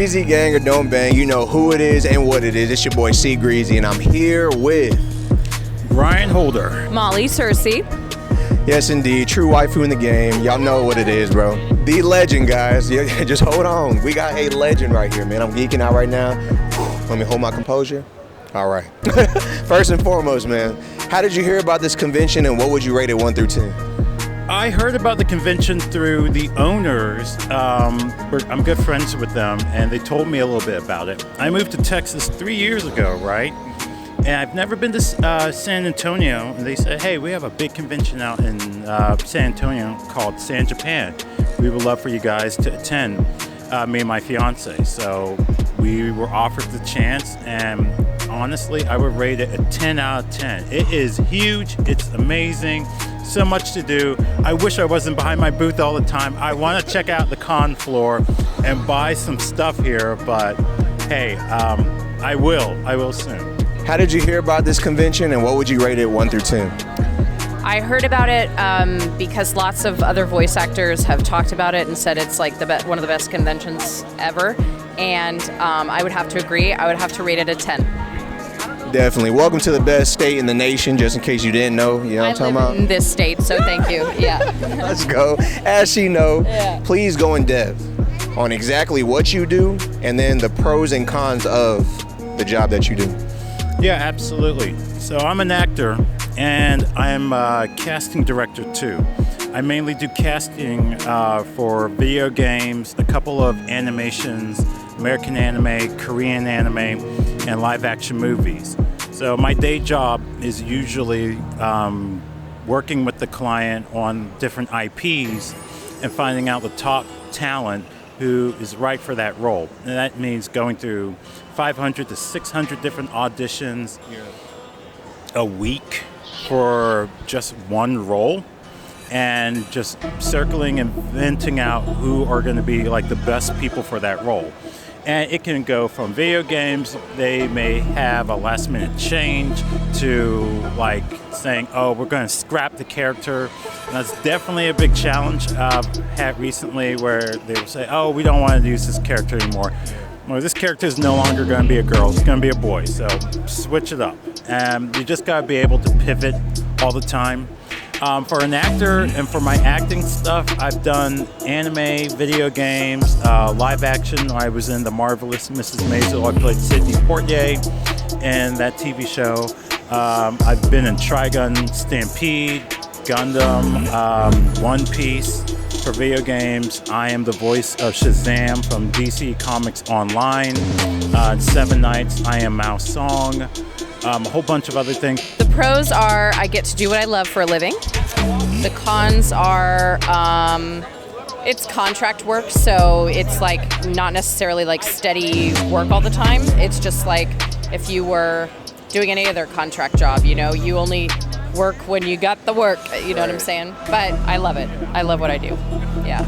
Greasy Gang or Don't Bang, you know who it is and what it is. It's your boy C Greasy, and I'm here with Brian Holder. Molly Searcy. Yes, indeed, true waifu in the game. Y'all know what it is, bro. The legend, guys. Yeah, just hold on. We got a legend right here, man. I'm geeking out right now. Let me hold my composure. All right. First and foremost, man, how did you hear about this convention, and what would you rate it 1 through 10? I heard about the convention through the owners. I'm good friends with them, and they told me a little bit about it. I moved to Texas 3 years ago, right? And I've never been to San Antonio. And they said, hey, we have a big convention out in San Antonio called San Japan. We would love for you guys to attend, me and my fiance. So we were offered the chance, and honestly, I would rate it a 10 out of 10. It is huge. It's amazing. So much to do. I wish I wasn't behind my booth all the time. I want to check out the con floor and buy some stuff here, but hey, I will soon. How did you hear about this convention, and what would you rate it 1 through 10? I heard about it because lots of other voice actors have talked about it and said it's like one of the best conventions ever. And I would have to agree. I would have to rate it a 10. Definitely. Welcome to the best state in the nation, just in case you didn't know. You know what I'm talking about? I live in this state, so thank you. Yeah. Let's go. As she know, Yeah. Please go in depth on exactly what you do and then the pros and cons of the job that you do. Yeah, absolutely. So I'm an actor, and I'm a casting director too. I mainly do casting for video games, a couple of animations, American anime, Korean anime, and live action movies. So my day job is usually working with the client on different IPs and finding out the top talent who is right for that role. And that means going through 500 to 600 different auditions a week for just one role, and just circling and venting out who are going to be like the best people for that role. And it can go from video games, they may have a last minute change, to like saying, oh, we're going to scrap the character. And that's definitely a big challenge I've had recently, where they will say, oh, we don't want to use this character anymore. Well, this character is no longer going to be a girl, it's going to be a boy, so switch it up. You just got to be able to pivot all the time. For an actor and for my acting stuff, I've done anime, video games, live action. I was in The Marvelous Mrs. Maisel. I played Sidney Poitier in that TV show. I've been in Trigun, Stampede, Gundam, One Piece. For video games, I am the voice of Shazam from DC Comics Online. 7 Nights, I am Mao Song. A whole bunch of other things. The pros are I get to do what I love for a living. The cons are it's contract work, so it's like not necessarily like steady work all the time. It's just like if you were doing any other contract job, you know, you only work when you got the work, you know what I'm saying? But I love it. I love what I do. Yeah.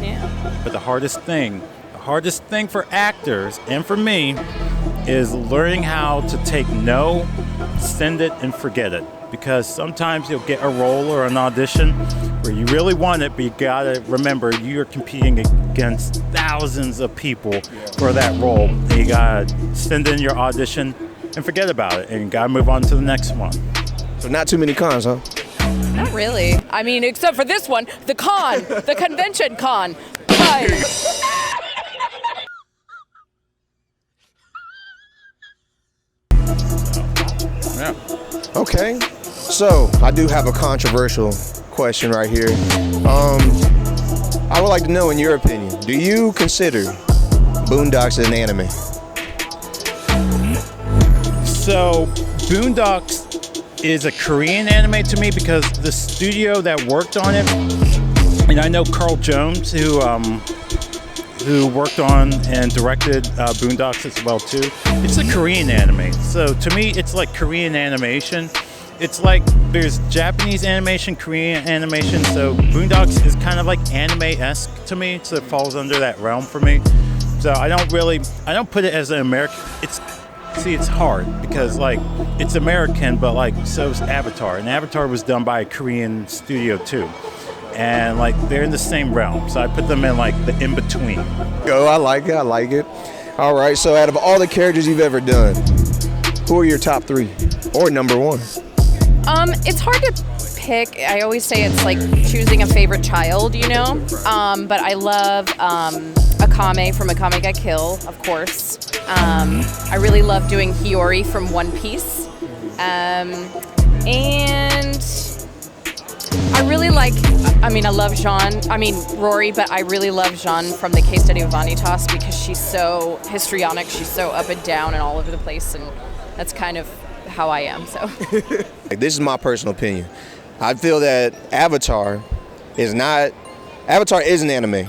Yeah. But the hardest thing for actors and for me is learning how to take no, send it, and forget it. Because sometimes you'll get a role or an audition where you really want it, but you gotta remember you're competing against thousands of people for that role. And you gotta send in your audition and forget about it, and you gotta move on to the next one. So not too many cons, huh? Not really. I mean, except for this one, the con, the convention con. But Yeah. Okay. So I do have a controversial question right here. I would like to know, in your opinion, do you consider Boondocks an anime? So Boondocks is a Korean anime to me because the studio that worked on it, and I know Carl Jones, who worked on and directed Boondocks as well too. It's a Korean anime, so to me, it's like Korean animation. It's like there's Japanese animation, Korean animation. So Boondocks is kind of like anime-esque to me, so it falls under that realm for me. So I don't put it as an American. It's hard because like it's American, but like so is Avatar, and Avatar was done by a Korean studio too. and like they're in the same realm. So I put them in like the in between. Go, I like it. I like it. All right. So out of all the characters you've ever done, who are your top 3 or number 1? It's hard to pick. I always say it's like choosing a favorite child, you know. But I love Akame from Akame Ga Kill, of course. I really love doing Hiyori from One Piece. And I really like, I love Rory, but I really love Jean from the Case Study of Vanitas because she's so histrionic, she's so up and down and all over the place, and that's kind of how I am, so. This is my personal opinion. I feel that Avatar is an anime.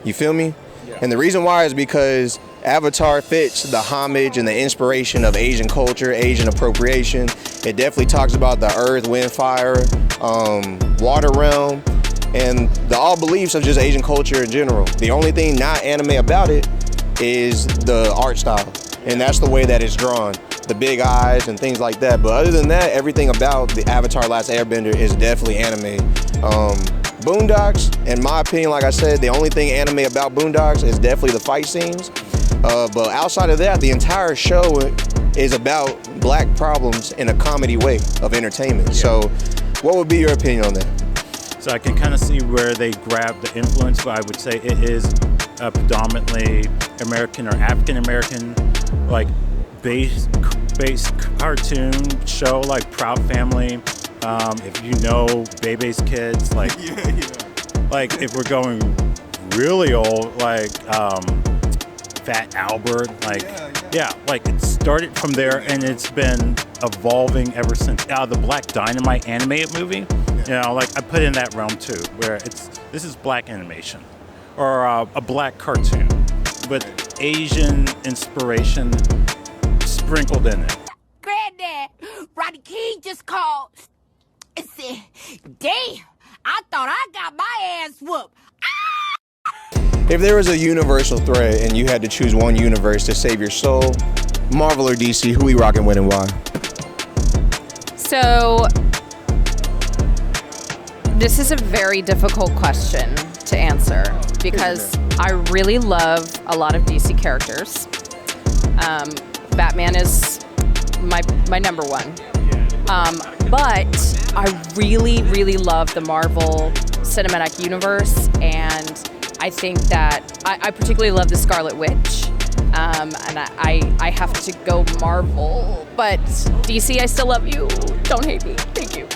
You feel me? Yeah. And the reason why is because Avatar fits the homage and the inspiration of Asian culture, Asian appropriation. It definitely talks about the earth, wind, fire, water realm, and the all beliefs of just Asian culture in general. The only thing not anime about it is the art style, and that's the way that it's drawn. The big eyes and things like that. But other than that, everything about the Avatar Last Airbender is definitely anime. Boondocks, in my opinion, like I said, the only thing anime about Boondocks is definitely the fight scenes. But outside of that, the entire show is about black problems in a comedy way of entertainment. Yeah. So what would be your opinion on that? So I can kind of see where they grab the influence, but I would say it is a predominantly American or African American, like base cartoon show, like Proud Family. If you know Bebe's Kids, like like if we're going really old, like Fat Albert, like like it started from there and it's been evolving ever since. The Black Dynamite animated movie, you know, like I put in that realm too, where this is black animation or a black cartoon with Asian inspiration sprinkled in it. Granddad, Rodney King just called and said, "Damn, I thought I got my ass whooped." If there was a universal threat and you had to choose one universe to save your soul, Marvel or DC, who we rocking with and why? So, this is a very difficult question to answer because I really love a lot of DC characters. Batman is my number 1. But I really, really love the Marvel Cinematic Universe, and I think that I particularly love the Scarlet Witch, and I have to go Marvel, but DC, I still love you. Don't hate me. Thank you.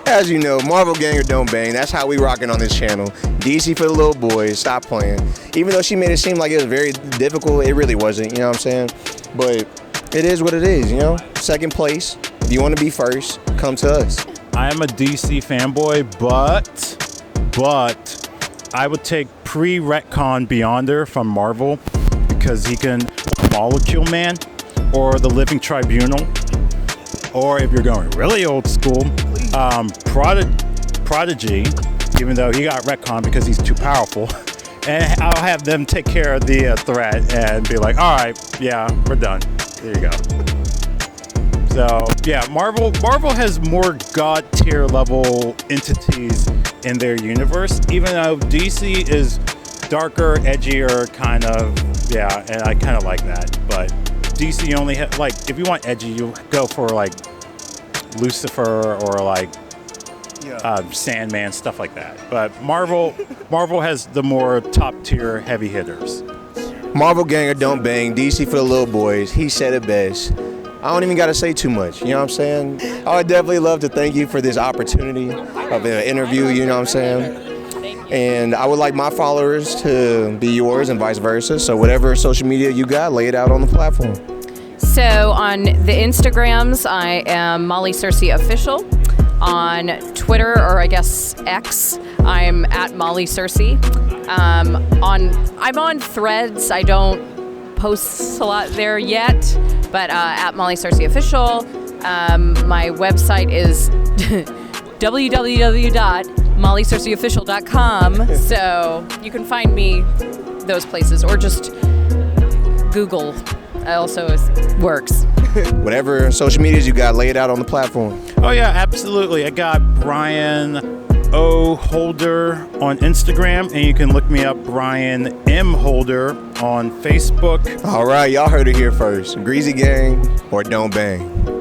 As you know, Marvel gang or don't bang, that's how we rocking on this channel. DC for the little boys, stop playing. Even though she made it seem like it was very difficult, it really wasn't, you know what I'm saying? But it is what it is, you know? Second place, if you want to be first, come to us. I am a DC fanboy, but I would take pre-retcon Beyonder from Marvel because he can Molecule Man or the Living Tribunal, or if you're going really old school, Prodigy, even though he got retcon because he's too powerful. And I'll have them take care of the threat and be like, all right, yeah, we're done. There you go. So yeah, Marvel has more god tier level entities in their universe, even though DC is darker, edgier, kind of, yeah, and I kind of like that. But DC only like, if you want edgy, you go for like Lucifer or like Sandman, stuff like that. But Marvel has the more top tier heavy hitters. Marvel gang or don't bang, DC for the little boys. He said it best. I don't even got to say too much, you know what I'm saying? I would definitely love to thank you for this opportunity of an interview, you know what I'm saying? And I would like my followers to be yours and vice versa. So whatever social media you got, lay it out on the platform. So on the Instagrams, I am Molly Searcy Official. On Twitter, or I guess X, I'm at Molly Searcy. I'm on Threads. I don't post a lot there yet, but at Molly Searcy Official. My website is www.mollysearcyofficial.com. So you can find me those places, or just Google. Also works. Whatever social medias you got, lay it out on the platform. Oh yeah, absolutely. I got Brian O Holder on Instagram, and you can look me up, Brian M. Holder, on Facebook. All right, y'all heard it here first. Greasy Gang or don't bang.